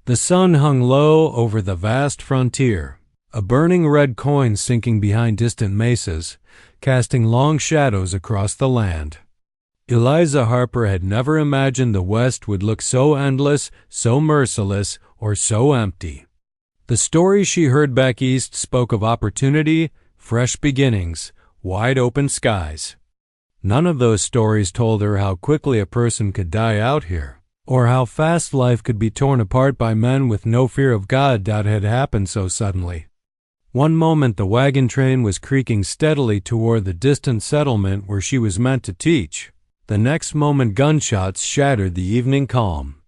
The sun hung low over the vast frontier, a burning red coin sinking behind distant mesas, casting long shadows across the land. Eliza Harper had never imagined the West would look so endless, so merciless, or so empty. The stories she heard back east spoke of opportunity, fresh beginnings, wide-open skies. None of those stories told her how quickly a person could die out here, or how fast life could be torn apart by men with no fear of God that had happened so suddenly. One moment the wagon train was creaking steadily toward the distant settlement where she was meant to teach. The next moment gunshots shattered the evening calm.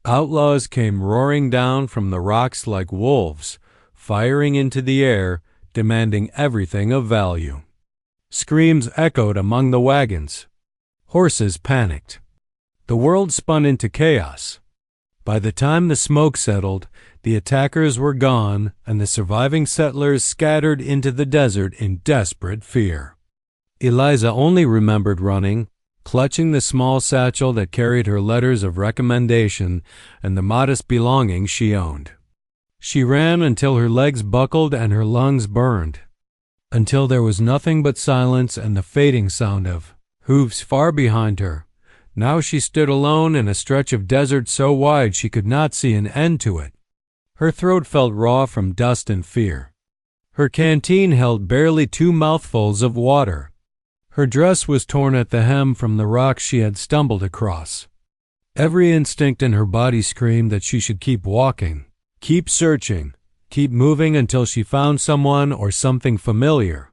Outlaws came roaring down from the rocks like wolves, firing into the air, demanding everything of value. Screams echoed among the wagons. Horses panicked. The world spun into chaos. By the time the smoke settled, the attackers were gone and the surviving settlers scattered into the desert in desperate fear. Eliza only remembered running, clutching the small satchel that carried her letters of recommendation and the modest belongings she owned. She ran until her legs buckled and her lungs burned, until there was nothing but silence and the fading sound of hooves far behind her. Now she stood alone in a stretch of desert so wide she could not see an end to it. Her throat felt raw from dust and fear. Her canteen held barely 2 mouthfuls of water. Her dress was torn at the hem from the rocks she had stumbled across. Every instinct in her body screamed that she should keep walking, keep searching, keep moving until she found someone or something familiar.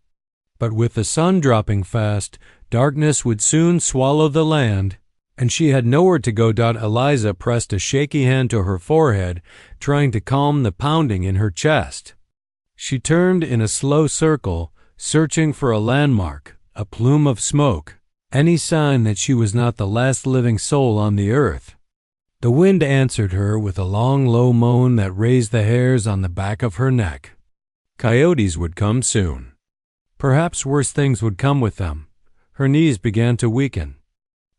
But with the sun dropping fast, darkness would soon swallow the land, and she had nowhere to go. Eliza pressed a shaky hand to her forehead, trying to calm the pounding in her chest. She turned in a slow circle, searching for a landmark, a plume of smoke, any sign that she was not the last living soul on the earth. The wind answered her with a long, low moan that raised the hairs on the back of her neck. Coyotes would come soon. Perhaps worse things would come with them. Her knees began to weaken.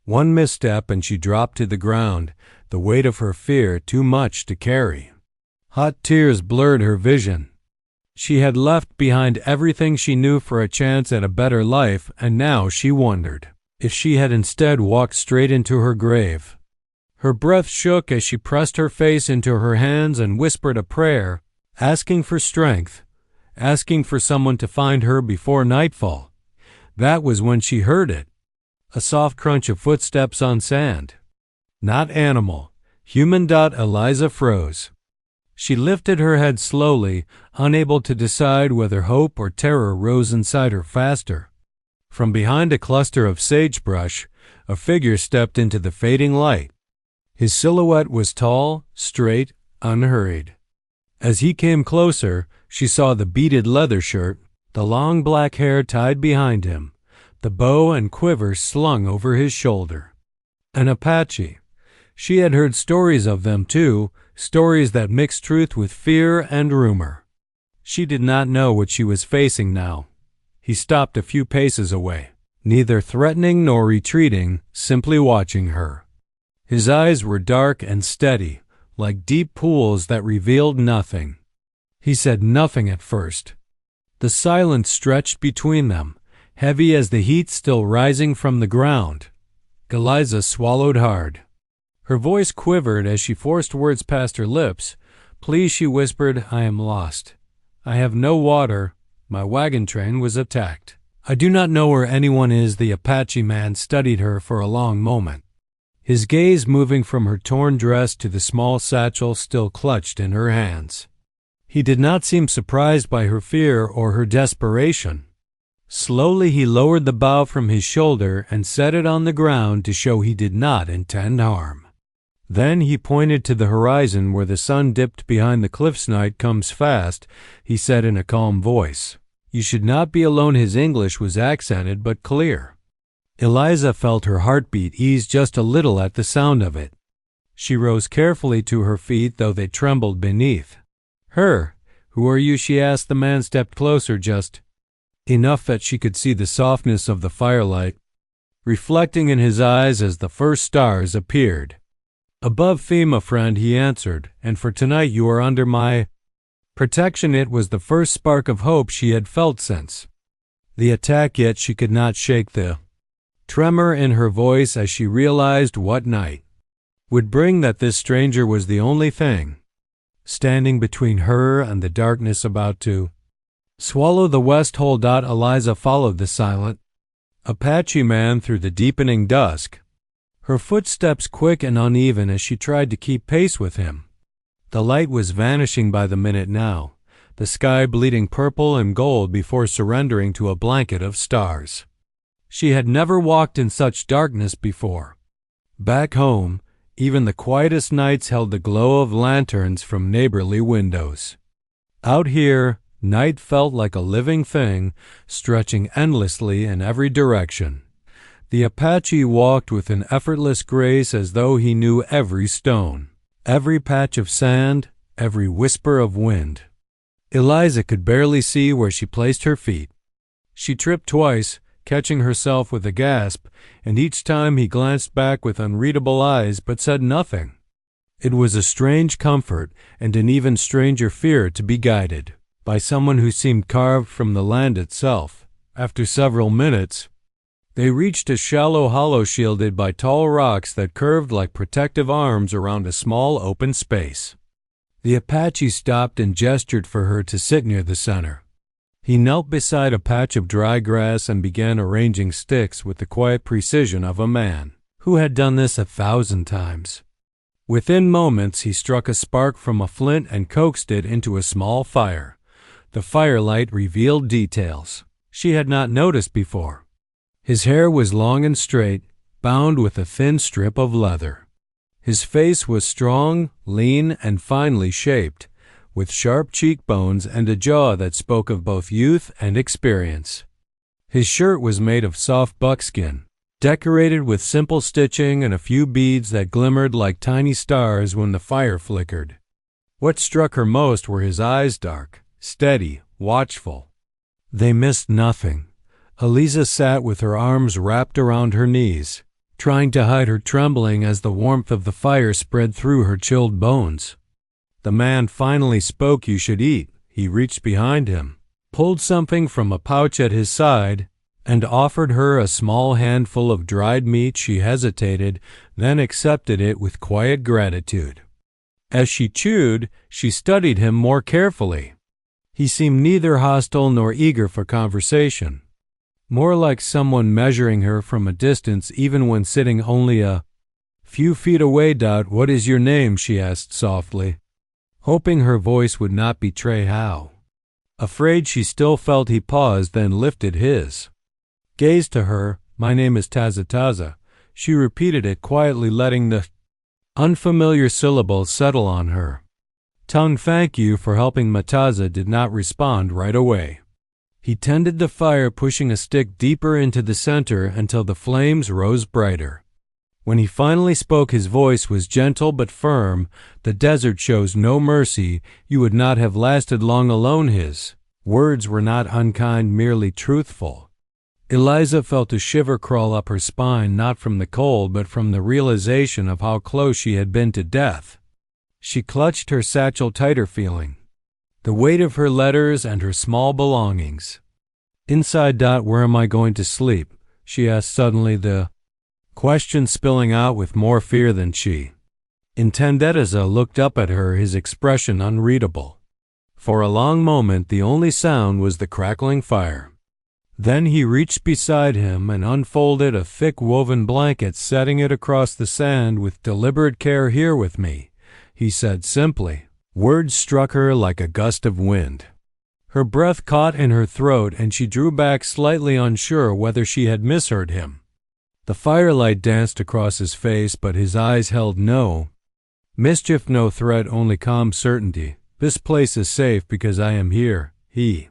One misstep and she dropped to the ground, the weight of her fear too much to carry. Hot tears blurred her vision. She had left behind everything she knew for a chance at a better life, and now she wondered if she had instead walked straight into her grave. Her breath shook as she pressed her face into her hands and whispered a prayer, asking for strength, asking for someone to find her before nightfall. That was when she heard it. A soft crunch of footsteps on sand. Not animal, human. Eliza froze. She lifted her head slowly, unable to decide whether hope or terror rose inside her faster. From behind a cluster of sagebrush, a figure stepped into the fading light. His silhouette was tall, straight, unhurried. As he came closer, she saw the beaded leather shirt, the long black hair tied behind him, the bow and quiver slung over his shoulder. An Apache. She had heard stories of them too, stories that mixed truth with fear and rumor. She did not know what she was facing now. He stopped a few paces away, neither threatening nor retreating, simply watching her. His eyes were dark and steady, like deep pools that revealed nothing. He said nothing at first. The silence stretched between them, heavy as the heat still rising from the ground. Eliza swallowed hard. Her voice quivered as she forced words past her lips. "Please," she whispered, "I am lost. I have no water. My wagon train was attacked. I do not know where anyone is." The Apache man studied her for a long moment, his gaze moving from her torn dress to the small satchel still clutched in her hands. He did not seem surprised by her fear or her desperation. Slowly he lowered the bow from his shoulder and set it on the ground to show he did not intend harm. Then he pointed to the horizon where the sun dipped behind the cliffs. "Night comes fast," he said in a calm voice. "You should not be alone." His English was accented but clear. Eliza felt her heartbeat ease just a little at the sound of it. She rose carefully to her feet, though they trembled beneath her. "Who are you?" she asked. The man stepped closer, just enough that she could see the softness of the firelight reflecting in his eyes as the first stars appeared. "Above FEMA, friend," he answered, "and for tonight you are under my protection." It was the first spark of hope she had felt since the attack, yet she could not shake the tremor in her voice as she realized what night would bring, that this stranger was the only thing standing between her and the darkness about to swallow the West whole. Eliza followed the silent Apache man through the deepening dusk, her footsteps quick and uneven as she tried to keep pace with him. The light was vanishing by the minute now, the sky bleeding purple and gold before surrendering to a blanket of stars. She had never walked in such darkness before. Back home, even the quietest nights held the glow of lanterns from neighborly windows. Out here, night felt like a living thing, stretching endlessly in every direction. The Apache walked with an effortless grace as though he knew every stone, every patch of sand, every whisper of wind. Eliza could barely see where she placed her feet. She tripped twice, catching herself with a gasp, and each time he glanced back with unreadable eyes but said nothing. It was a strange comfort and an even stranger fear to be guided by someone who seemed carved from the land itself. After several minutes, they reached a shallow hollow shielded by tall rocks that curved like protective arms around a small open space. The Apache stopped and gestured for her to sit near the center. He knelt beside a patch of dry grass and began arranging sticks with the quiet precision of a man who had done this 1,000 times. Within moments, he struck a spark from a flint and coaxed it into a small fire. The firelight revealed details she had not noticed before. His hair was long and straight, bound with a thin strip of leather. His face was strong, lean, and finely shaped, with sharp cheekbones and a jaw that spoke of both youth and experience. His shirt was made of soft buckskin, decorated with simple stitching and a few beads that glimmered like tiny stars when the fire flickered. What struck her most were his eyes, dark, steady, watchful. They missed nothing. Eliza sat with her arms wrapped around her knees, trying to hide her trembling as the warmth of the fire spread through her chilled bones. The man finally spoke. "You should eat." He reached behind him, pulled something from a pouch at his side, and offered her a small handful of dried meat. She hesitated, then accepted it with quiet gratitude. As she chewed, she studied him more carefully. He seemed neither hostile nor eager for conversation, more like someone measuring her from a distance even when sitting only a few feet away. "What is your name?" she asked softly, hoping her voice would not betray how afraid she still felt. He paused, then lifted his gaze to her. "My name is Taza." She repeated it quietly, letting the unfamiliar syllables settle on her tongue. "Thank you for helping." Mataza did not respond right away. He tended the fire, pushing a stick deeper into the center until the flames rose brighter. When he finally spoke, his voice was gentle but firm. "The desert shows no mercy. You would not have lasted long alone." His words were not unkind, merely truthful. Eliza felt a shiver crawl up her spine, not from the cold but from the realization of how close she had been to death. She clutched her satchel tighter, feeling the weight of her letters and her small belongings inside. "Where am I going to sleep?" she asked suddenly, the question spilling out with more fear than she intended. Looked up at her, his expression unreadable. For a long moment, the only sound was the crackling fire. Then he reached beside him and unfolded a thick woven blanket, setting it across the sand with deliberate care. "Here with me," he said simply. Words struck her like a gust of wind. Her breath caught in her throat, and she drew back slightly, unsure whether she had misheard him. The firelight danced across his face, but his eyes held no mischief, no threat, only calm certainty. "This place is safe because I am here," he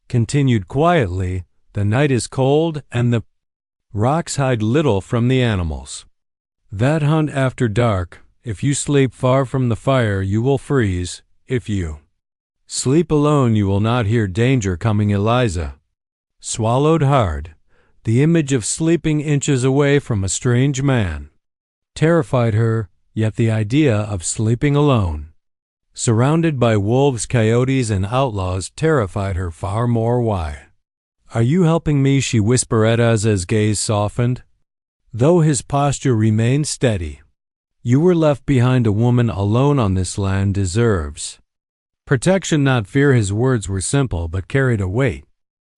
continued quietly. "The night is cold, and the rocks hide little from the animals that hunt after dark. If you sleep far from the fire, you will freeze. If you sleep alone, you will not hear danger coming." Eliza swallowed hard. The image of sleeping inches away from a strange man terrified her, Yet the idea of sleeping alone, surrounded by wolves, coyotes, and outlaws, terrified her far more. Why? "Are you helping me?" she whispered as his gaze softened, though his posture remained steady. "You were left behind. A woman alone on this land deserves protection, not fear." His words were simple but carried a weight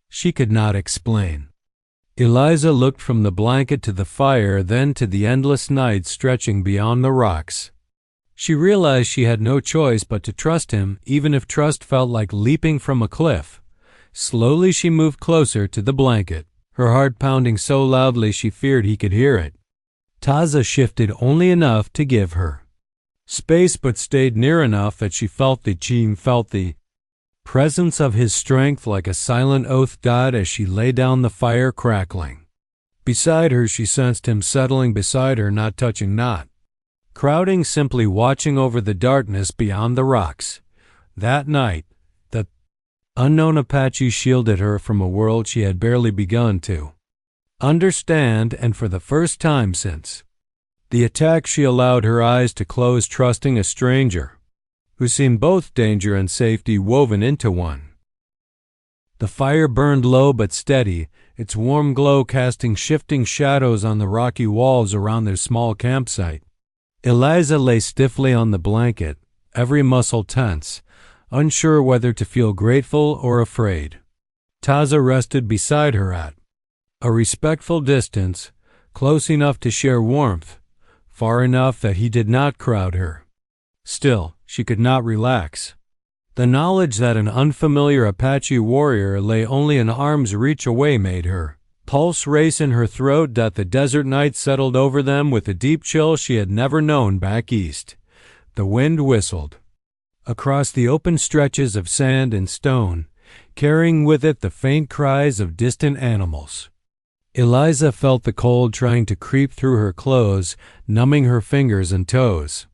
she could not explain. Eliza looked from the blanket to the fire, then to the endless night stretching beyond the rocks. She realized she had no choice but to trust him, even if trust felt like leaping from a cliff. Slowly she moved closer to the blanket, her heart pounding so loudly she feared he could hear it. Taza shifted only enough to give her space, but stayed near enough that she felt the presence of his strength like a silent oath died as she lay down, the fire crackling. Beside her she sensed him settling beside her, not touching, not crowding, simply watching over the darkness beyond the rocks. That night, the unknown Apache shielded her from a world she had barely begun to understand, and for the first time since the attack she allowed her eyes to close, trusting a stranger who seemed both danger and safety woven into one. The fire burned low but steady, its warm glow casting shifting shadows on the rocky walls around their small campsite. Eliza lay stiffly on the blanket, every muscle tense, unsure whether to feel grateful or afraid. Taza rested beside her at a respectful distance, close enough to share warmth, far enough that he did not crowd her. Still, she could not relax. The knowledge that an unfamiliar Apache warrior lay only an arm's reach away made her pulse race in her throat. That the desert night settled over them with a deep chill she had never known back east. The wind whistled across the open stretches of sand and stone, carrying with it the faint cries of distant animals. Eliza felt the cold trying to creep through her clothes, numbing her fingers and toes.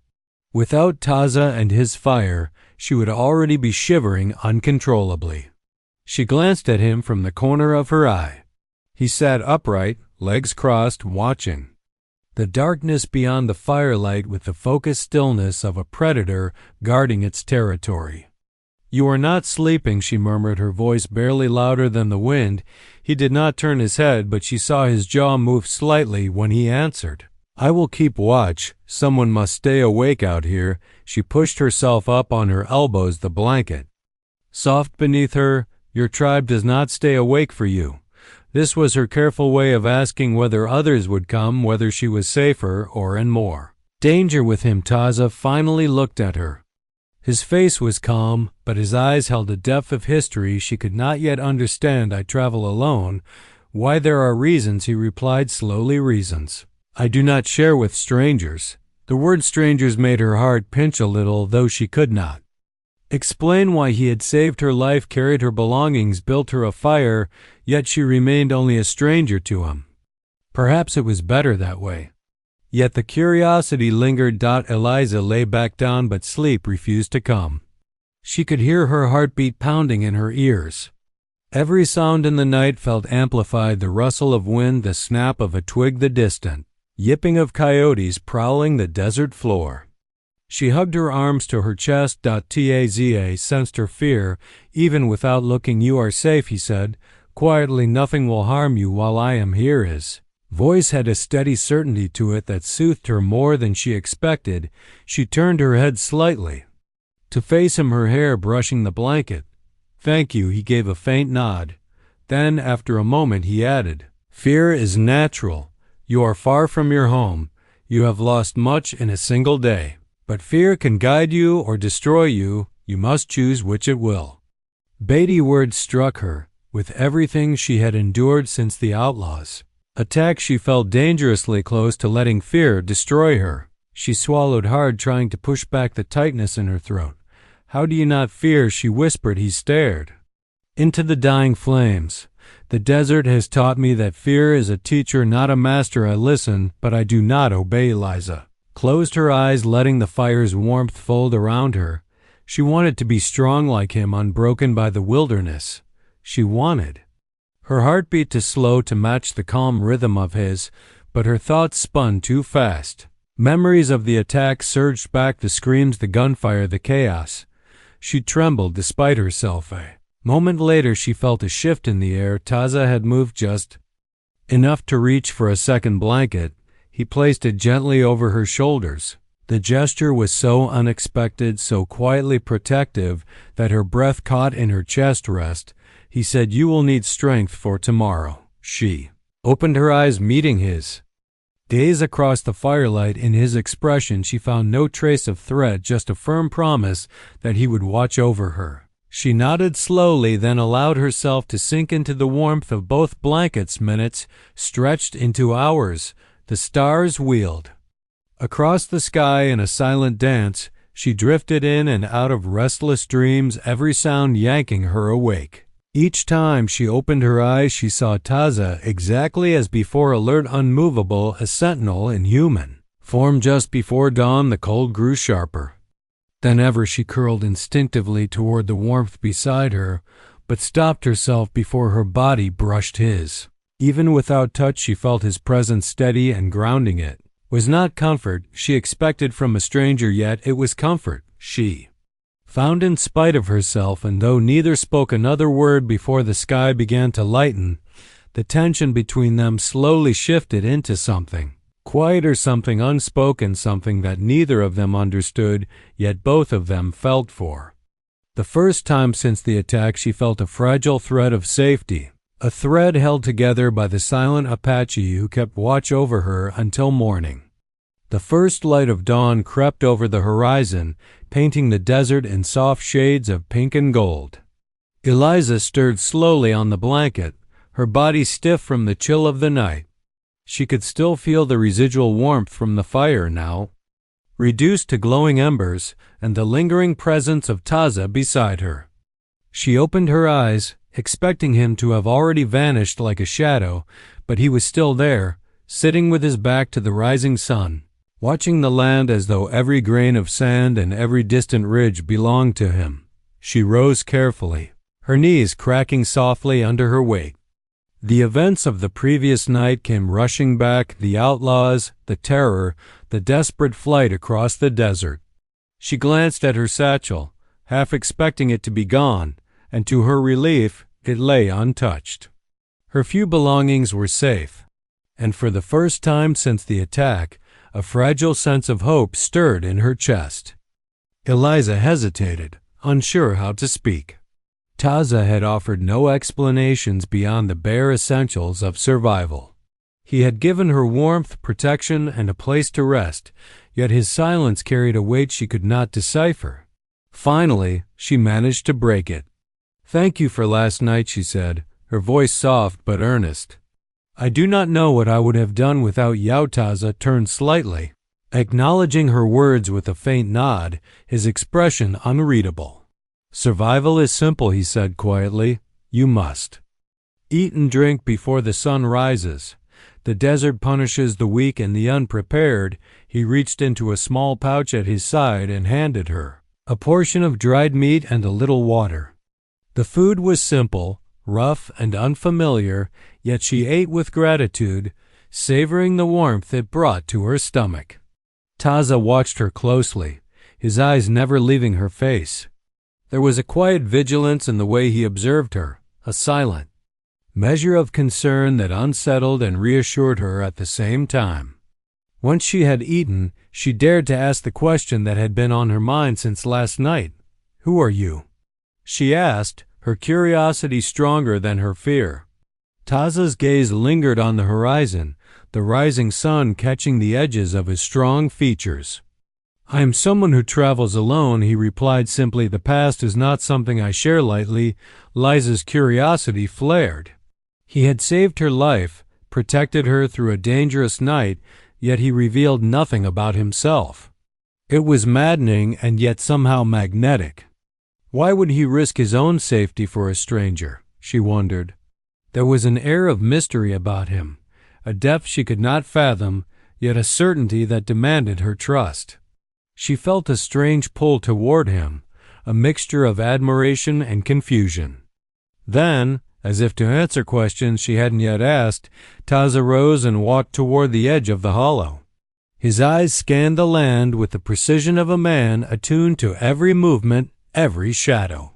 Without Taza and his fire, she would already be shivering uncontrollably. She glanced at him from the corner of her eye. He sat upright, legs crossed, watching the darkness beyond the firelight with the focused stillness of a predator guarding its territory. "You are not sleeping," she murmured, her voice barely louder than the wind. He did not turn his head, but she saw his jaw move slightly when he answered. "I will keep watch. Someone must stay awake out here." She pushed herself up on her elbows, the blanket soft beneath her. "Your tribe does not stay awake for you." This was her careful way of asking whether others would come, whether she was safer or in more danger with him. Taza finally looked at her. His face was calm, but his eyes held a depth of history she could not yet understand. "I travel alone." "Why, there are reasons," he replied slowly, "reasons I do not share with strangers." The word strangers made her heart pinch a little, though she could not explain why. He had saved her life, carried her belongings, built her a fire, yet she remained only a stranger to him. Perhaps it was better that way. Yet the curiosity lingered. Eliza lay back down, but sleep refused to come. She could hear her heartbeat pounding in her ears. Every sound in the night felt amplified, the rustle of wind, the snap of a twig, the distant yipping of coyotes prowling the desert floor. She hugged her arms to her chest. Taza sensed her fear, even without looking. "You are safe," he said quietly. "Nothing will harm you while I am here." His voice had a steady certainty to it that soothed her more than she expected. She turned her head slightly to face him, her hair brushing the blanket. "Thank you." He gave a faint nod. Then, after a moment, he added, "Fear is natural. You are far from your home. You have lost much in a single day. But fear can guide you or destroy you. You must choose which it will." Baity words struck her. With everything she had endured since the outlaws' attack, she felt dangerously close to letting fear destroy her. She swallowed hard, trying to push back the tightness in her throat. "How do you not fear?" she whispered. He stared into the dying flames. "The desert has taught me that fear is a teacher, not a master. I listen, but I do not obey." Eliza closed her eyes, letting the fire's warmth fold around her. She wanted to be strong like him, unbroken by the wilderness. She wanted her heartbeat to slow to match the calm rhythm of his, but her thoughts spun too fast. Memories of the attack surged back, the screams, the gunfire, the chaos. She trembled despite herself. A moment later she felt a shift in the air. Taza had moved just enough to reach for a second blanket. He placed it gently over her shoulders. The gesture was so unexpected, so quietly protective, that her breath caught in her chest rest. He said, "You will need strength for tomorrow." She opened her eyes, meeting his gaze across the firelight. In his expression she found no trace of threat, just a firm promise that he would watch over her. She nodded slowly, then allowed herself to sink into the warmth of both blankets. Minutes stretched into hours. The stars wheeled across the sky in a silent dance. She drifted in and out of restless dreams, every sound yanking her awake. Each time she opened her eyes she saw Taza exactly as before, alert, unmovable, a sentinel in human form. Just before dawn the cold grew sharper than ever. She curled instinctively toward the warmth beside her, but stopped herself before her body brushed his. Even without touch she felt his presence steady and grounding. It was not comfort she expected from a stranger, yet it was comfort she found in spite of herself, and though neither spoke another word before the sky began to lighten, the tension between them slowly shifted into something quieter, something unspoken, something that neither of them understood, yet both of them felt for the first time since the attack. She felt a fragile thread of safety, a thread held together by the silent Apache who kept watch over her until morning. The first light of dawn crept over the horizon, painting the desert in soft shades of pink and gold. Eliza stirred slowly on the blanket, her body stiff from the chill of the night. She could still feel the residual warmth from the fire, now reduced to glowing embers, and the lingering presence of Taza beside her. She opened her eyes, expecting him to have already vanished like a shadow, but he was still there, sitting with his back to the rising sun, watching the land as though every grain of sand and every distant ridge belonged to him. She rose carefully, her knees cracking softly under her weight. The events of the previous night came rushing back, the outlaws, the terror, the desperate flight across the desert. She glanced at her satchel, half expecting it to be gone, and to her relief, it lay untouched. Her few belongings were safe, and for the first time since the attack, a fragile sense of hope stirred in her chest. Eliza hesitated, unsure how to speak. Taza had offered no explanations beyond the bare essentials of survival. He had given her warmth, protection, and a place to rest, yet his silence carried a weight she could not decipher. Finally, she managed to break it. "Thank you for last night," she said, her voice soft but earnest. "I do not know what I would have done without you." Taza turned slightly, acknowledging her words with a faint nod, his expression unreadable. "Survival is simple," he said quietly. "You must eat and drink before the sun rises. The desert punishes the weak and the unprepared." He reached into a small pouch at his side and handed her a portion of dried meat and a little water. The food was simple, rough and unfamiliar, yet she ate with gratitude, savoring the warmth it brought to her stomach. Taza watched her closely, his eyes never leaving her face. There was a quiet vigilance in the way he observed her, a silent measure of concern that unsettled and reassured her at the same time. Once she had eaten, she dared to ask the question that had been on her mind since last night. "Who are you?" she asked, her curiosity stronger than her fear. Taza's gaze lingered on the horizon, the rising sun catching the edges of his strong features. "I am someone who travels alone," he replied simply. "The past is not something I share lightly." Liza's curiosity flared. He had saved her life, protected her through a dangerous night, yet he revealed nothing about himself. It was maddening and yet somehow magnetic. Why would he risk his own safety for a stranger, she wondered. There was an air of mystery about him, a depth she could not fathom, yet a certainty that demanded her trust. She felt a strange pull toward him, a mixture of admiration and confusion. Then, as if to answer questions she hadn't yet asked, Taza rose and walked toward the edge of the hollow. His eyes scanned the land with the precision of a man attuned to every movement, every shadow.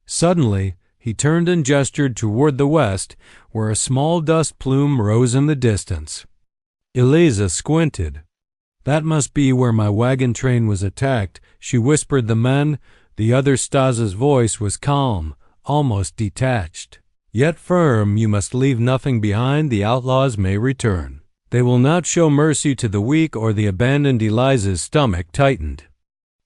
Suddenly, he turned and gestured toward the west, where a small dust plume rose in the distance. Eliza squinted. "That must be where my wagon train was attacked," she whispered the men. The other Stasa's voice was calm, almost detached. "Yet firm, you must leave nothing behind. The outlaws may return. They will not show mercy to the weak or the abandoned." Eliza's stomach tightened.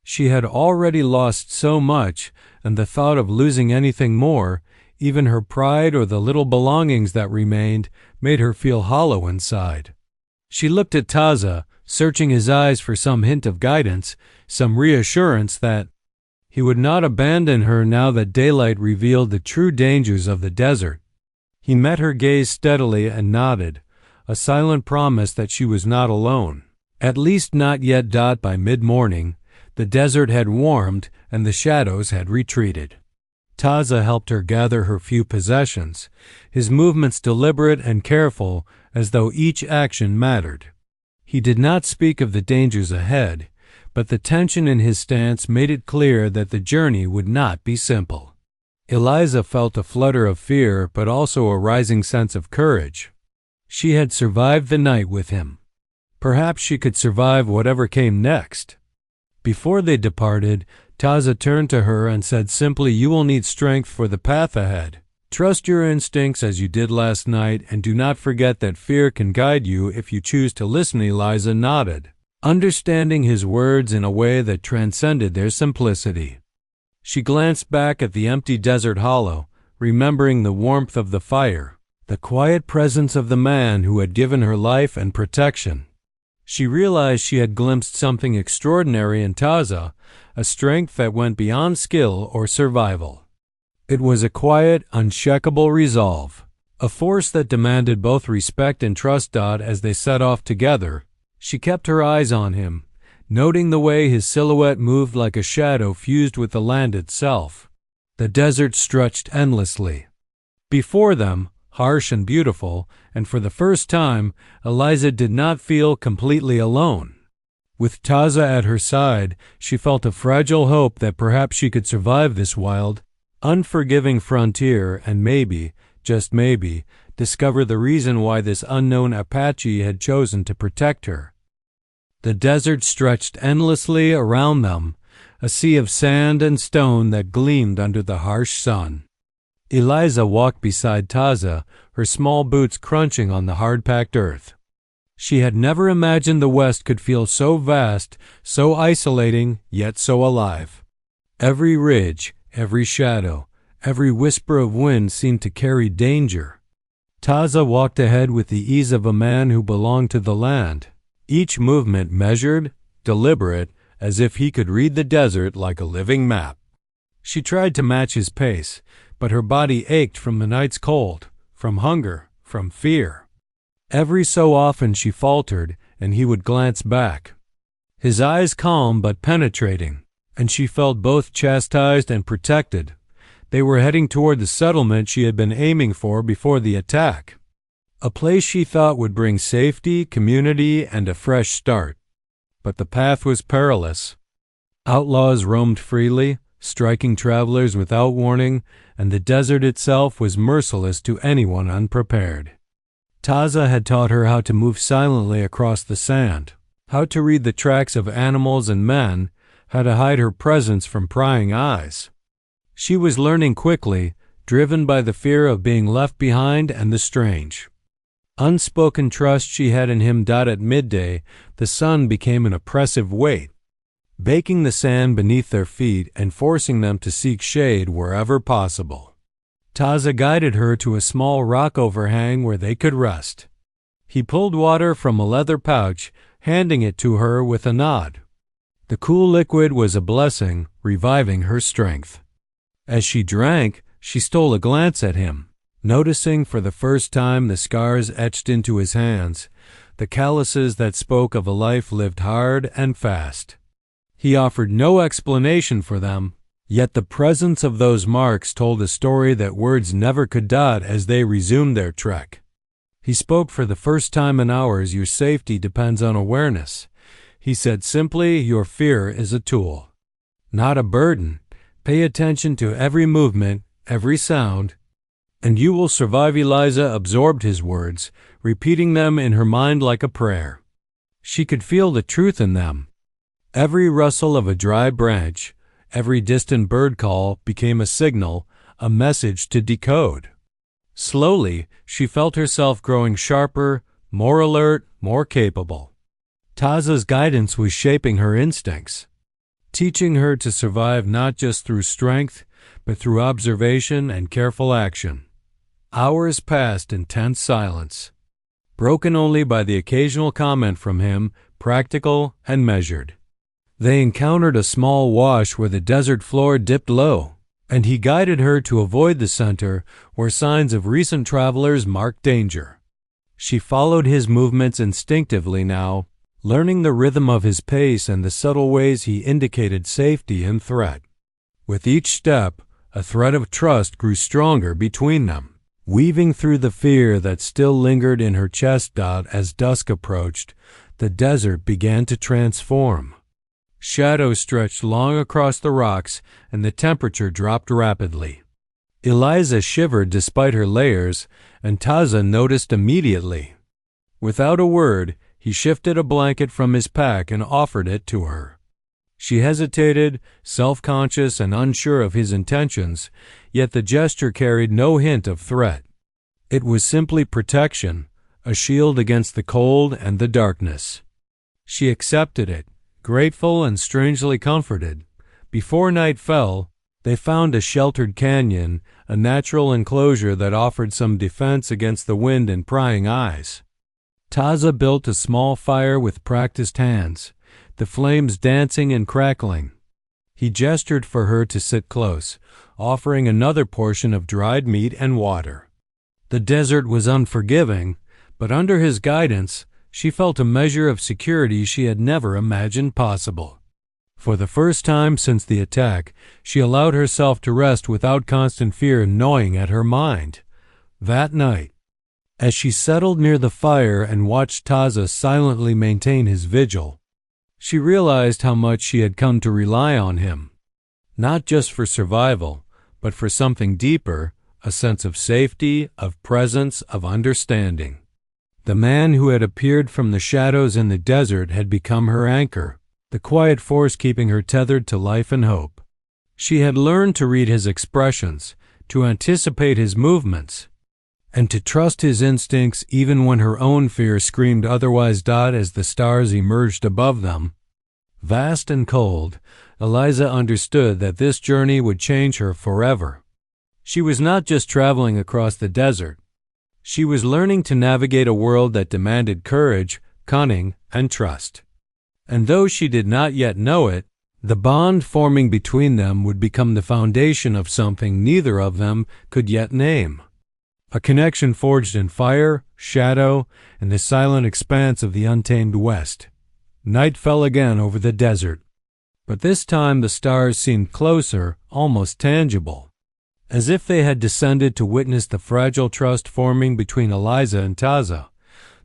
She had already lost so much, and the thought of losing anything more, even her pride or the little belongings that remained, made her feel hollow inside. She looked at Taza, searching his eyes for some hint of guidance, some reassurance that he would not abandon her now that daylight revealed the true dangers of the desert. He met her gaze steadily and nodded, a silent promise that she was not alone. At least not yet. By mid-morning, the desert had warmed and the shadows had retreated. Taza helped her gather her few possessions, his movements deliberate and careful, as though each action mattered. He did not speak of the dangers ahead, but the tension in his stance made it clear that the journey would not be simple. Eliza felt a flutter of fear, but also a rising sense of courage. She had survived the night with him. Perhaps she could survive whatever came next. Before they departed, Taza turned to her and said simply, "You will need strength for the path ahead. Trust your instincts as you did last night, and do not forget that fear can guide you if you choose to listen." Eliza nodded, understanding his words in a way that transcended their simplicity. She glanced back at the empty desert hollow, remembering the warmth of the fire, the quiet presence of the man who had given her life and protection. She realized she had glimpsed something extraordinary in Taza, a strength that went beyond skill or survival. It was a quiet, unshakable resolve, a force that demanded both respect and trust. As they set off together, she kept her eyes on him, noting the way his silhouette moved like a shadow fused with the land itself. The desert stretched endlessly before them, harsh and beautiful, and for the first time, Eliza did not feel completely alone. With Taza at her side, she felt a fragile hope that perhaps she could survive this wild, unforgiving frontier and maybe, just maybe, discover the reason why this unknown Apache had chosen to protect her. The desert stretched endlessly around them, a sea of sand and stone that gleamed under the harsh sun. Eliza walked beside Taza, her small boots crunching on the hard-packed earth. She had never imagined the West could feel so vast, so isolating, yet so alive. Every ridge, every shadow, every whisper of wind seemed to carry danger. Taza walked ahead with the ease of a man who belonged to the land, each movement measured, deliberate, as if he could read the desert like a living map. She tried to match his pace, but her body ached from the night's cold, from hunger, from fear. Every so often she faltered, and he would glance back, his eyes calm but penetrating, and she felt both chastised and protected. They were heading toward the settlement she had been aiming for before the attack, a place she thought would bring safety, community, and a fresh start. But the path was perilous. Outlaws roamed freely, striking travelers without warning, and the desert itself was merciless to anyone unprepared. Taza had taught her how to move silently across the sand, how to read the tracks of animals and men, how to hide her presence from prying eyes. She was learning quickly, driven by the fear of being left behind and the strange. Unspoken trust she had in him. At midday, the sun became an oppressive weight, baking the sand beneath their feet and forcing them to seek shade wherever possible. Taza guided her to a small rock overhang where they could rest. He pulled water from a leather pouch, handing it to her with a nod. The cool liquid was a blessing, reviving her strength. As she drank, she stole a glance at him, noticing for the first time the scars etched into his hands, the calluses that spoke of a life lived hard and fast. He offered no explanation for them, yet the presence of those marks told a story that words never could. As they resumed their trek, he spoke for the first time in hours. "Your safety depends on awareness. He said simply, "Your fear is a tool, not a burden. Pay attention to every movement, every sound, and you will survive." Eliza absorbed his words, repeating them in her mind like a prayer. She could feel the truth in them. Every rustle of a dry branch, every distant bird call became a signal, a message to decode. Slowly, she felt herself growing sharper, more alert, more capable. Taza's guidance was shaping her instincts, teaching her to survive not just through strength, but through observation and careful action. Hours passed in tense silence, broken only by the occasional comment from him, practical and measured. They encountered a small wash where the desert floor dipped low, and he guided her to avoid the center where signs of recent travelers marked danger. She followed his movements instinctively now, learning the rhythm of his pace and the subtle ways he indicated safety and threat. With each step, a thread of trust grew stronger between them, weaving through the fear that still lingered in her chest. As dusk approached, the desert began to transform. Shadows stretched long across the rocks, and the temperature dropped rapidly. Eliza shivered despite her layers, and Taza noticed immediately. Without a word, he shifted a blanket from his pack and offered it to her. She hesitated, self-conscious and unsure of his intentions, yet the gesture carried no hint of threat. It was simply protection, a shield against the cold and the darkness. She accepted it, grateful and strangely comforted. Before night fell, they found a sheltered canyon, a natural enclosure that offered some defense against the wind and prying eyes. Taza built a small fire with practiced hands, the flames dancing and crackling. He gestured for her to sit close, offering another portion of dried meat and water. The desert was unforgiving, but under his guidance, she felt a measure of security she had never imagined possible. For the first time since the attack, she allowed herself to rest without constant fear gnawing at her mind. That night, as she settled near the fire and watched Taza silently maintain his vigil, she realized how much she had come to rely on him, not just for survival, but for something deeper, a sense of safety, of presence, of understanding. The man who had appeared from the shadows in the desert had become her anchor, the quiet force keeping her tethered to life and hope. She had learned to read his expressions, to anticipate his movements, and to trust his instincts even when her own fear screamed otherwise. As the stars emerged above them, vast and cold, Eliza understood that this journey would change her forever. She was not just traveling across the desert. She was learning to navigate a world that demanded courage, cunning, and trust. And though she did not yet know it, the bond forming between them would become the foundation of something neither of them could yet name. A connection forged in fire, shadow, and the silent expanse of the untamed west. Night fell again over the desert, but this time the stars seemed closer, almost tangible, as if they had descended to witness the fragile trust forming between Eliza and Taza.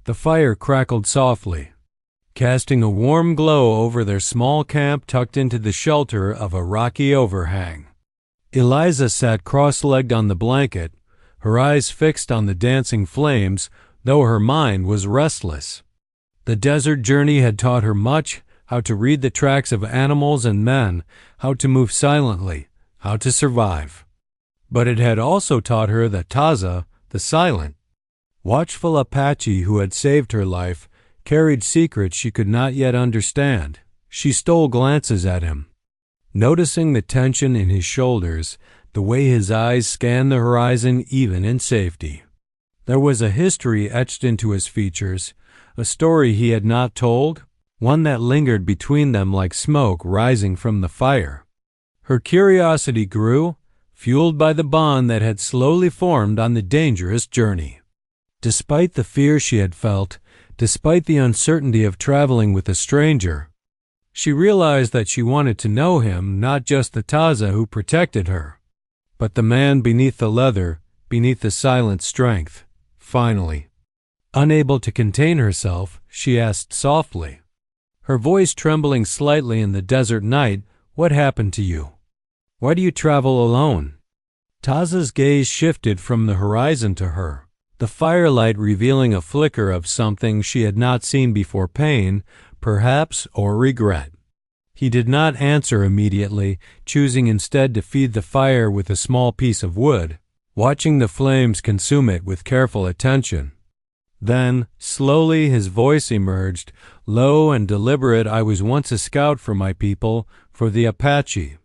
The fire crackled softly, casting a warm glow over their small camp tucked into the shelter of a rocky overhang. Eliza sat cross-legged on the blanket, her eyes fixed on the dancing flames, though her mind was restless. The desert journey had taught her much, how to read the tracks of animals and men, how to move silently, how to survive. But it had also taught her that Taza, the silent, watchful Apache who had saved her life, carried secrets she could not yet understand. She stole glances at him, noticing the tension in his shoulders, the way his eyes scanned the horizon even in safety. There was a history etched into his features, a story he had not told, one that lingered between them like smoke rising from the fire. Her curiosity grew, fueled by the bond that had slowly formed on the dangerous journey. Despite the fear she had felt, despite the uncertainty of traveling with a stranger, she realized that she wanted to know him, not just the Taza who protected her, but the man beneath the leather, beneath the silent strength. Finally, unable to contain herself, she asked softly, her voice trembling slightly in the desert night. "What happened to you? Why do you travel alone?" Taza's gaze shifted from the horizon to her, the firelight revealing a flicker of something she had not seen before: pain, perhaps, or regret. He did not answer immediately, choosing instead to feed the fire with a small piece of wood, watching the flames consume it with careful attention. Then, slowly, his voice emerged, low and deliberate. "I was once a scout for my people, for the Apache.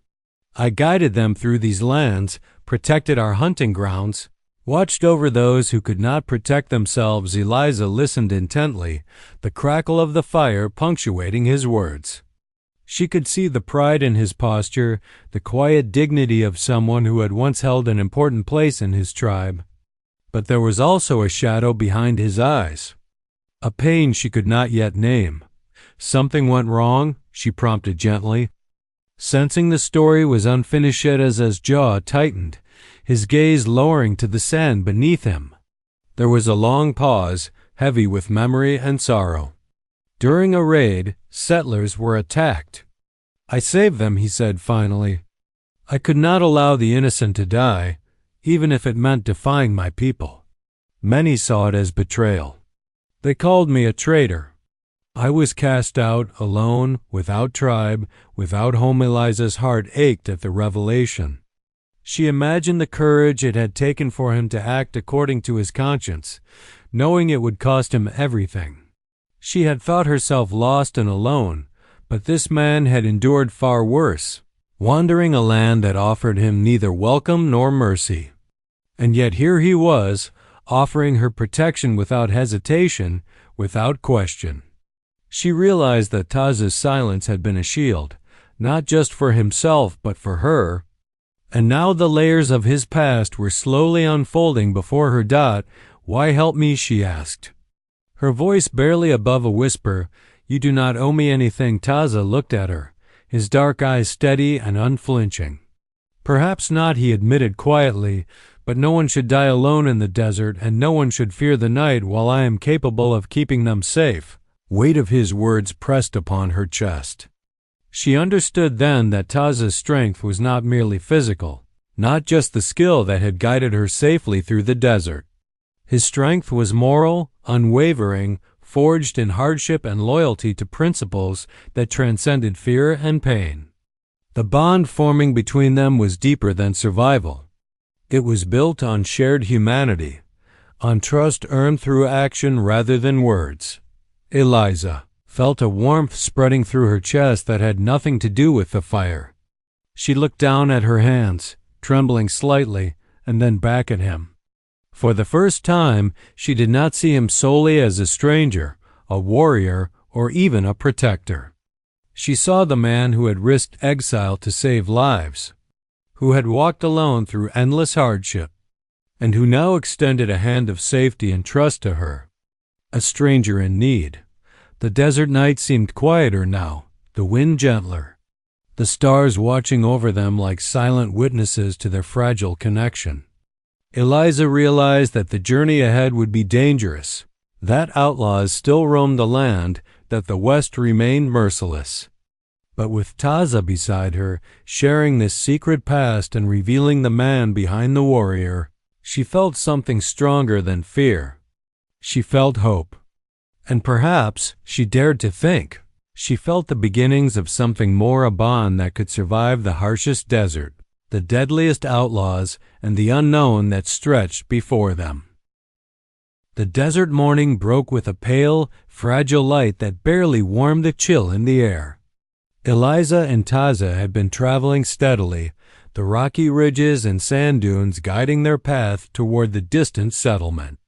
I guided them through these lands, protected our hunting grounds, watched over those who could not protect themselves." Eliza listened intently, the crackle of the fire punctuating his words. She could see the pride in his posture, the quiet dignity of someone who had once held an important place in his tribe. But there was also a shadow behind his eyes, a pain she could not yet name. "Something went wrong?" she prompted gently. Sensing the story was unfinished, Eza's jaw tightened, his gaze lowering to the sand beneath him. There was a long pause, heavy with memory and sorrow. "During a raid, settlers were attacked. I saved them," he said finally. "I could not allow the innocent to die, even if it meant defying my people. Many saw it as betrayal. They called me a traitor. I was cast out, alone, without tribe, without home." Eliza's heart ached at the revelation. She imagined the courage it had taken for him to act according to his conscience, knowing it would cost him everything. She had thought herself lost and alone, but this man had endured far worse, wandering a land that offered him neither welcome nor mercy. And yet here he was, offering her protection without hesitation, without question. She realized that Taza's silence had been a shield, not just for himself but for her. And now the layers of his past were slowly unfolding before her. "Why help me?" she asked, her voice barely above a whisper. "You do not owe me anything." Taza looked at her, his dark eyes steady and unflinching. "Perhaps not," he admitted quietly, "but no one should die alone in the desert, and no one should fear the night while I am capable of keeping them safe." Weight of his words pressed upon her chest. She understood then that Taza's strength was not merely physical, not just the skill that had guided her safely through the desert. His strength was moral, unwavering, forged in hardship and loyalty to principles that transcended fear and pain. The bond forming between them was deeper than survival. It was built on shared humanity, on trust earned through action rather than words. Eliza felt a warmth spreading through her chest that had nothing to do with the fire. She looked down at her hands, trembling slightly, and then back at him. For the first time, she did not see him solely as a stranger, a warrior, or even a protector. She saw the man who had risked exile to save lives, who had walked alone through endless hardship, and who now extended a hand of safety and trust to her. A stranger in need. The desert night seemed quieter now, the wind gentler, the stars watching over them like silent witnesses to their fragile connection. Eliza realized that the journey ahead would be dangerous, that outlaws still roamed the land, that the West remained merciless. But with Taza beside her, sharing this secret past and revealing the man behind the warrior, she felt something stronger than fear. She felt hope. And perhaps, she dared to think, she felt the beginnings of something more, a bond that could survive the harshest desert, the deadliest outlaws, and the unknown that stretched before them. The desert morning broke with a pale, fragile light that barely warmed the chill in the air. Eliza and Taza had been traveling steadily, the rocky ridges and sand dunes guiding their path toward the distant settlement.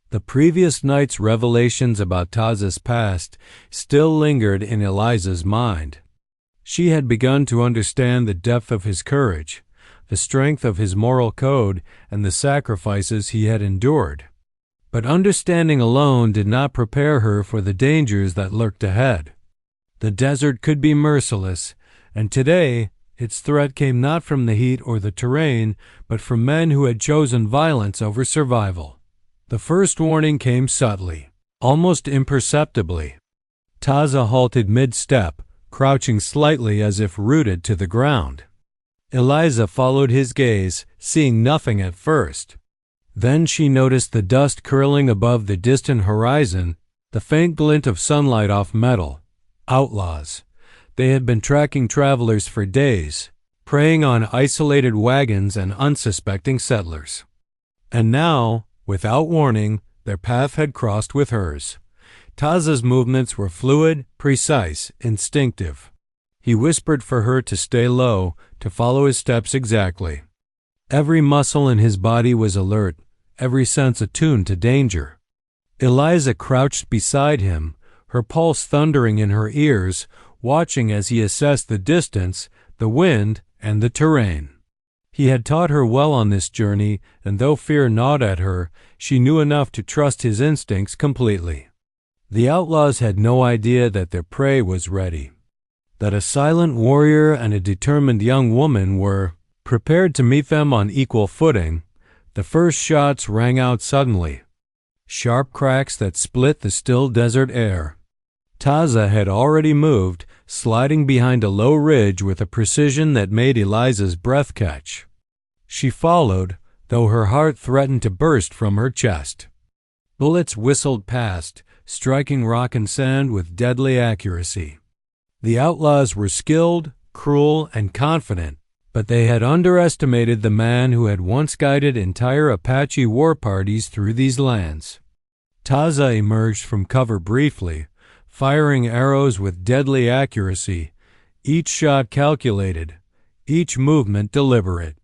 The previous night's revelations about Taza's past still lingered in Eliza's mind. She had begun to understand the depth of his courage, the strength of his moral code, and the sacrifices he had endured. But understanding alone did not prepare her for the dangers that lurked ahead. The desert could be merciless, and today its threat came not from the heat or the terrain, but from men who had chosen violence over survival. The first warning came subtly, almost imperceptibly. Taza halted mid-step, crouching slightly as if rooted to the ground. Eliza followed his gaze, seeing nothing at first. Then she noticed the dust curling above the distant horizon, the faint glint of sunlight off metal. Outlaws. They had been tracking travelers for days, preying on isolated wagons and unsuspecting settlers. And now, without warning, their path had crossed with hers. Taza's movements were fluid, precise, instinctive. He whispered for her to stay low, to follow his steps exactly. Every muscle in his body was alert, every sense attuned to danger. Eliza crouched beside him, her pulse thundering in her ears, watching as he assessed the distance, the wind, and the terrain. He had taught her well on this journey, and though fear gnawed at her, she knew enough to trust his instincts completely. The outlaws had no idea that their prey was ready, that a silent warrior and a determined young woman were prepared to meet them on equal footing. The first shots rang out suddenly, sharp cracks that split the still desert air. Taza had already moved, sliding behind a low ridge with a precision that made Eliza's breath catch. She followed, though her heart threatened to burst from her chest. Bullets whistled past, striking rock and sand with deadly accuracy. The outlaws were skilled, cruel, and confident, but they had underestimated the man who had once guided entire Apache war parties through these lands. Taza emerged from cover briefly, firing arrows with deadly accuracy, each shot calculated, each movement deliberate.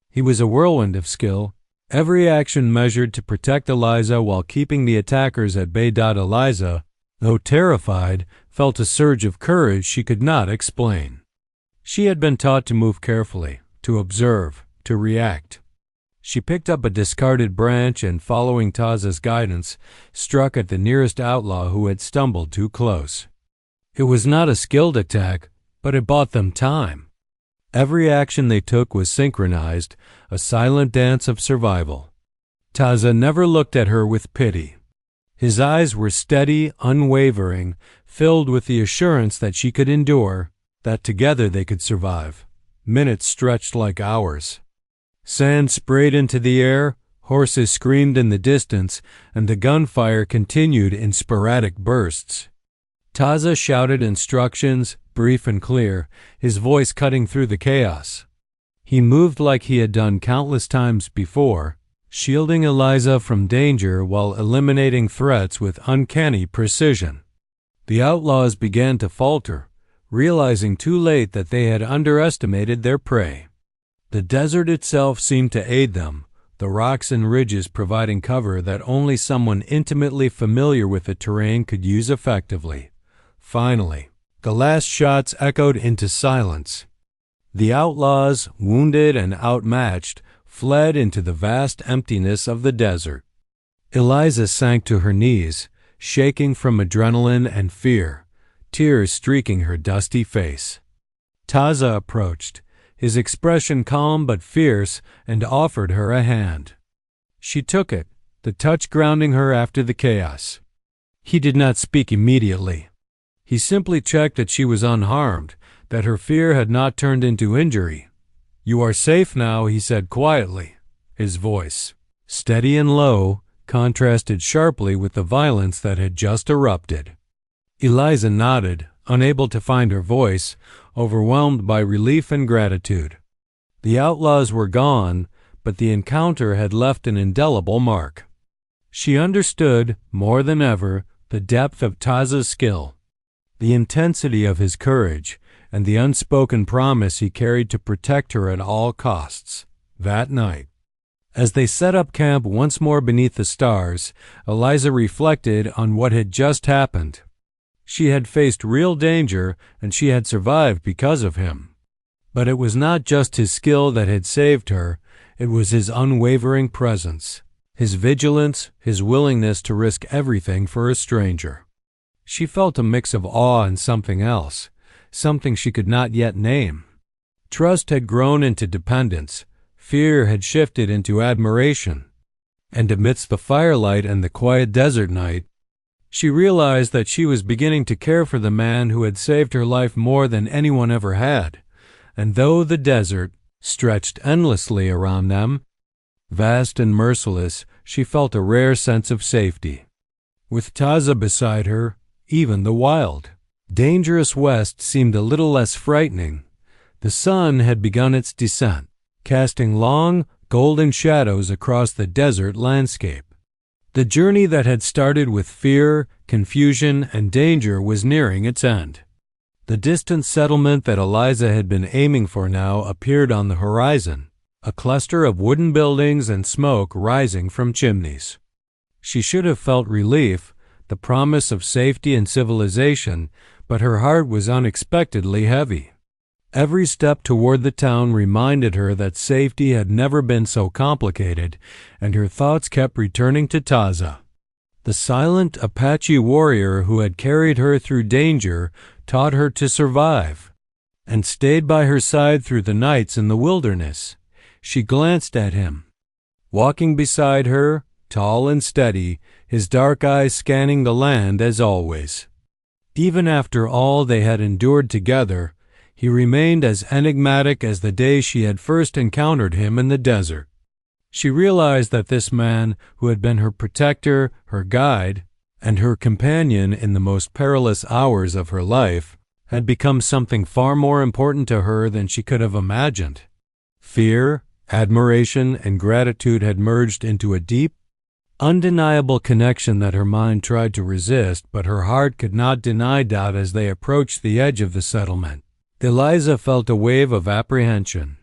He was a whirlwind of skill, every action measured to protect Eliza while keeping the attackers at bay. Eliza, though terrified, felt a surge of courage she could not explain. She had been taught to move carefully, to observe, to react. She picked up a discarded branch and, following Taza's guidance, struck at the nearest outlaw who had stumbled too close. It was not a skilled attack, but it bought them time. Every action they took was synchronized, a silent dance of survival. Taza never looked at her with pity. His eyes were steady, unwavering, filled with the assurance that she could endure, that together they could survive. Minutes stretched like hours. Sand sprayed into the air, horses screamed in the distance, and the gunfire continued in sporadic bursts. Taza shouted instructions, brief and clear, his voice cutting through the chaos. He moved like he had done countless times before, shielding Eliza from danger while eliminating threats with uncanny precision. The outlaws began to falter, realizing too late that they had underestimated their prey. The desert itself seemed to aid them, the rocks and ridges providing cover that only someone intimately familiar with the terrain could use effectively. Finally, the last shots echoed into silence. The outlaws, wounded and outmatched, fled into the vast emptiness of the desert. Eliza sank to her knees, shaking from adrenaline and fear, tears streaking her dusty face. Taza approached, his expression calm but fierce, and offered her a hand. She took it, the touch grounding her after the chaos. He did not speak immediately. He simply checked that she was unharmed, that her fear had not turned into injury. "You are safe now," he said quietly. His voice, steady and low, contrasted sharply with the violence that had just erupted. Eliza nodded, unable to find her voice, overwhelmed by relief and gratitude. The outlaws were gone, but the encounter had left an indelible mark. She understood, more than ever, the depth of Taza's skill, the intensity of his courage, and the unspoken promise he carried to protect her at all costs. That night, as they set up camp once more beneath the stars, Eliza reflected on what had just happened. She had faced real danger, and she had survived because of him. But it was not just his skill that had saved her, it was his unwavering presence, his vigilance, his willingness to risk everything for a stranger. She felt a mix of awe and something else, something she could not yet name. Trust had grown into dependence, fear had shifted into admiration, and amidst the firelight and the quiet desert night, She realized that she was beginning to care for the man who had saved her life more than anyone ever had, and though the desert stretched endlessly around them, vast and merciless, she felt a rare sense of safety. With Taza beside her, even the wild, dangerous west seemed a little less frightening. The sun had begun its descent, casting long, golden shadows across the desert landscape. The journey that had started with fear, confusion, and danger was nearing its end. The distant settlement that Eliza had been aiming for now appeared on the horizon, a cluster of wooden buildings and smoke rising from chimneys. She should have felt relief, the promise of safety and civilization, but her heart was unexpectedly heavy. Every step toward the town reminded her that safety had never been so complicated, and her thoughts kept returning to Taza. The silent Apache warrior who had carried her through danger taught her to survive, and stayed by her side through the nights in the wilderness. She glanced at him, walking beside her, tall and steady, his dark eyes scanning the land as always. Even after all they had endured together, he remained as enigmatic as the day she had first encountered him in the desert. She realized that this man, who had been her protector, her guide, and her companion in the most perilous hours of her life, had become something far more important to her than she could have imagined. Fear, admiration, and gratitude had merged into a deep, undeniable connection that her mind tried to resist, but her heart could not deny doubt as they approached the edge of the settlement. Eliza felt a wave of apprehension.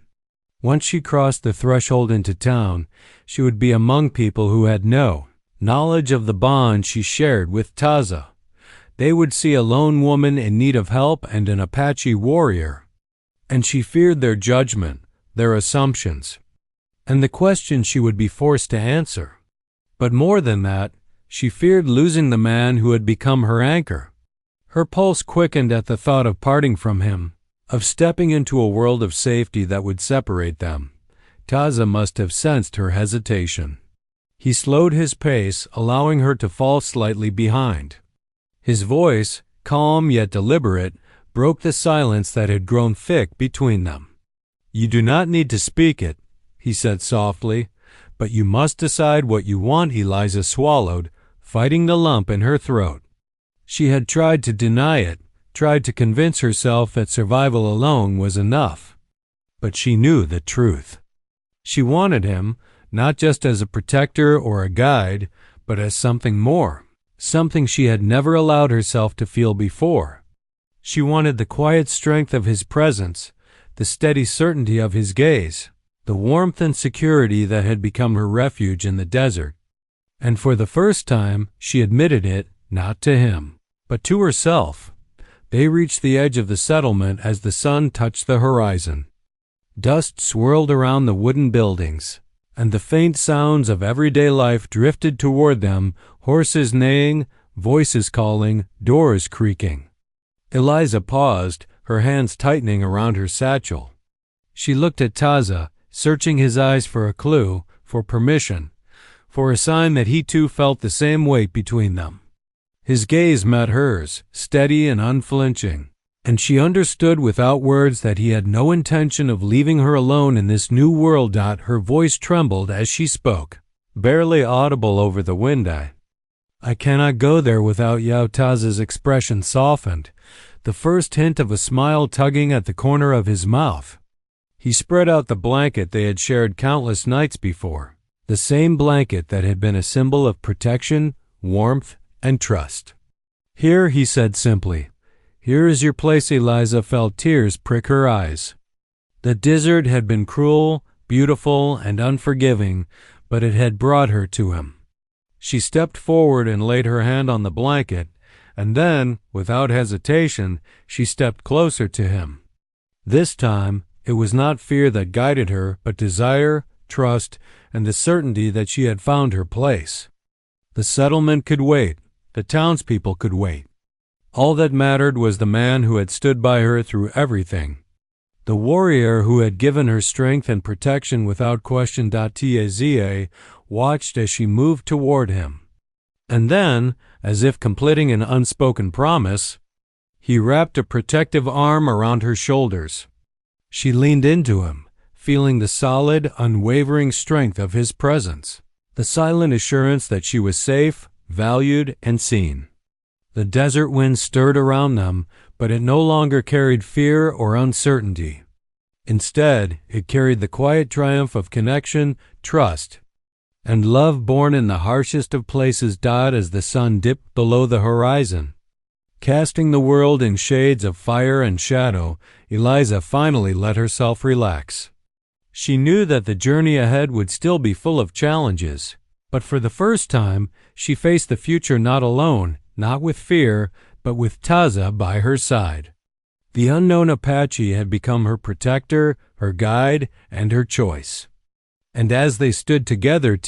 Once she crossed the threshold into town, she would be among people who had no knowledge of the bond she shared with Taza. They would see a lone woman in need of help and an Apache warrior, and she feared their judgment, their assumptions, and the questions she would be forced to answer. But more than that, she feared losing the man who had become her anchor. Her pulse quickened at the thought of parting from him, of stepping into a world of safety that would separate them. Taza must have sensed her hesitation. He slowed his pace, allowing her to fall slightly behind. His voice, calm yet deliberate, broke the silence that had grown thick between them. "You do not need to speak it," he said softly, "but you must decide what you want." Eliza swallowed, fighting the lump in her throat. She had tried to deny it, tried to convince herself that survival alone was enough. But she knew the truth. She wanted him, not just as a protector or a guide, but as something more, something she had never allowed herself to feel before. She wanted the quiet strength of his presence, the steady certainty of his gaze, the warmth and security that had become her refuge in the desert. And for the first time, she admitted it, not to him, but to herself. They reached the edge of the settlement as the sun touched the horizon. Dust swirled around the wooden buildings, and the faint sounds of everyday life drifted toward them, horses neighing, voices calling, doors creaking. Eliza paused, her hands tightening around her satchel. She looked at Taza, searching his eyes for a clue, for permission, for a sign that he too felt the same weight between them. His gaze met hers, steady and unflinching, and she understood without words that he had no intention of leaving her alone in this new world. Her voice trembled as she spoke, barely audible over the wind. I cannot go there without you." Taza's expression softened, the first hint of a smile tugging at the corner of his mouth. He spread out the blanket they had shared countless nights before, the same blanket that had been a symbol of protection, warmth, and trust. "Here," he said simply. "Here is your place." Eliza felt tears prick her eyes. The desert had been cruel, beautiful, and unforgiving, but it had brought her to him. She stepped forward and laid her hand on the blanket, and then, without hesitation, she stepped closer to him. This time, it was not fear that guided her, but desire, trust, and the certainty that she had found her place. The settlement could wait. The townspeople could wait. All that mattered was the man who had stood by her through everything, the warrior who had given her strength and protection without question. Taza watched as she moved toward him, And then, as if completing an unspoken promise, he wrapped a protective arm around her shoulders. She leaned into him, feeling the solid, unwavering strength of his presence, the silent assurance that she was safe, valued, and seen. The desert wind stirred around them, but it no longer carried fear or uncertainty. Instead, it carried the quiet triumph of connection, trust, and love born in the harshest of places died as the sun dipped below the horizon. Casting the world in shades of fire and shadow, Eliza finally let herself relax. She knew that the journey ahead would still be full of challenges, but for the first time, she faced the future not alone, not with fear, but with Taza by her side. The unknown Apache had become her protector, her guide, and her choice. And as they stood together,